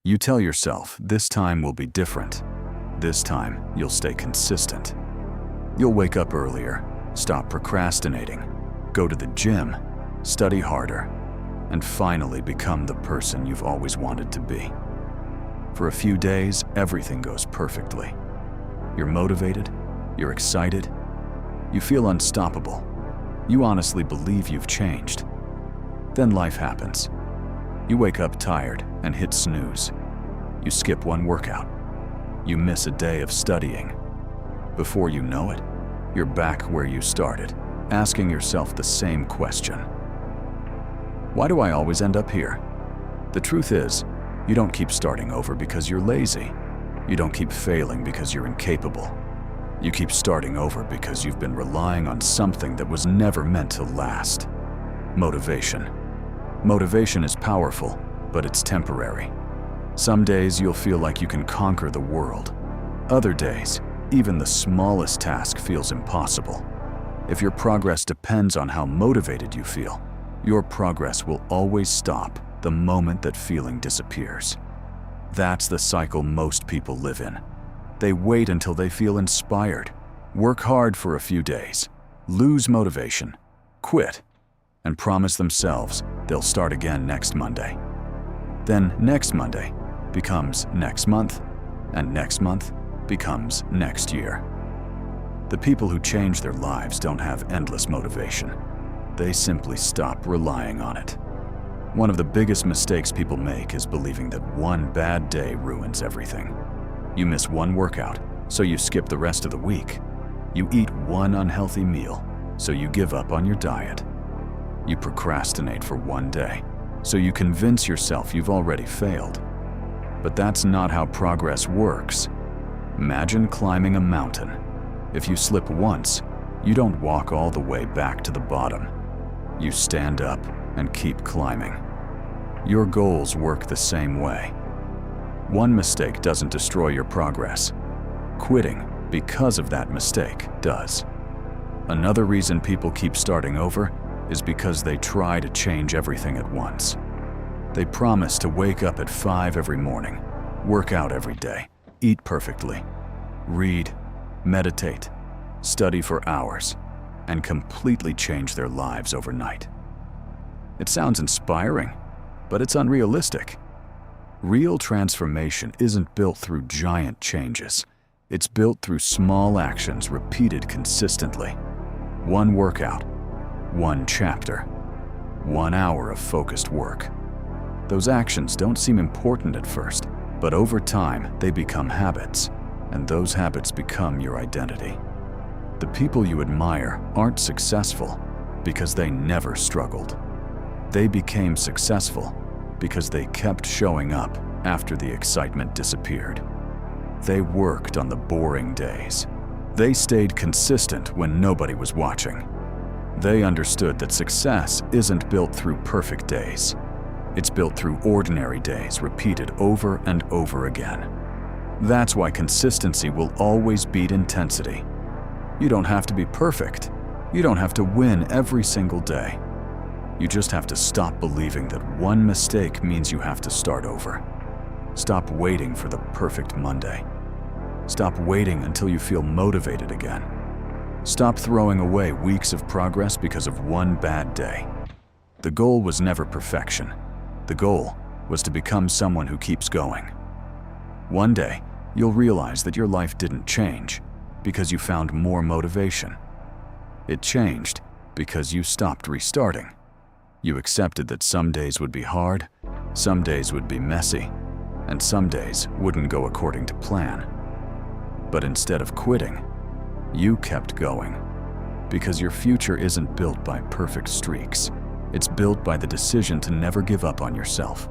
You tell yourself this time will be different. This time you'll stay consistent. You'll wake up earlier, stop procrastinating, go to the gym, study harder, and finally become the person you've always wanted to be. For a few days, everything goes perfectly. You're motivated, you're excited, you feel unstoppable. You honestly believe you've changed. Then life happens. You wake up tired and hit snooze. You skip one workout. You miss a day of studying. Before you know it, you're back where you started, asking yourself the same question. Why do I always end up here? The truth is, you don't keep starting over because you're lazy. You don't keep failing because you're incapable. You keep starting over because you've been relying on something that was never meant to last. Motivation. Motivation is powerful, but it's temporary. Some days you'll feel like you can conquer the world. Other days, even the smallest task feels impossible. If your progress depends on how motivated you feel, your progress will always stop the moment that feeling disappears. That's the cycle most people live in. They wait until they feel inspired, work hard for a few days, lose motivation, quit, and promise themselves they'll start again next Monday. Then next Monday becomes next month, and next month becomes next year. The people who change their lives don't have endless motivation. They simply stop relying on it. One of the biggest mistakes people make is believing that one bad day ruins everything. You miss one workout, so you skip the rest of the week. You eat one unhealthy meal, so you give up on your diet. You procrastinate for one day, so you convince yourself you've already failed. But that's not how progress works. Imagine climbing a mountain. If you slip once, you don't walk all the way back to the bottom. You stand up and keep climbing. Your goals work the same way. One mistake doesn't destroy your progress. Quitting because of that mistake does. Another reason people keep starting over is because they try to change everything at once. They promise to wake up at 5 every morning, work out every day, eat perfectly, read, meditate, study for hours, and completely change their lives overnight. It sounds inspiring, but it's unrealistic. Real transformation isn't built through giant changes. It's built through small actions repeated consistently. One workout, one chapter, 1 hour of focused work. Those actions don't seem important at first, but over time they become habits, and those habits become your identity. The people you admire aren't successful because they never struggled. They became successful because they kept showing up after the excitement disappeared. They worked on the boring days. They stayed consistent when nobody was watching. They understood that success isn't built through perfect days. It's built through ordinary days repeated over and over again. That's why consistency will always beat intensity. You don't have to be perfect. You don't have to win every single day. You just have to stop believing that one mistake means you have to start over. Stop waiting for the perfect Monday. Stop waiting until you feel motivated again. Stop throwing away weeks of progress because of one bad day. The goal was never perfection. The goal was to become someone who keeps going. One day, you'll realize that your life didn't change because you found more motivation. It changed because you stopped restarting. You accepted that some days would be hard, some days would be messy, and some days wouldn't go according to plan. But instead of quitting, you kept going. Because your future isn't built by perfect streaks. It's built by the decision to never give up on yourself.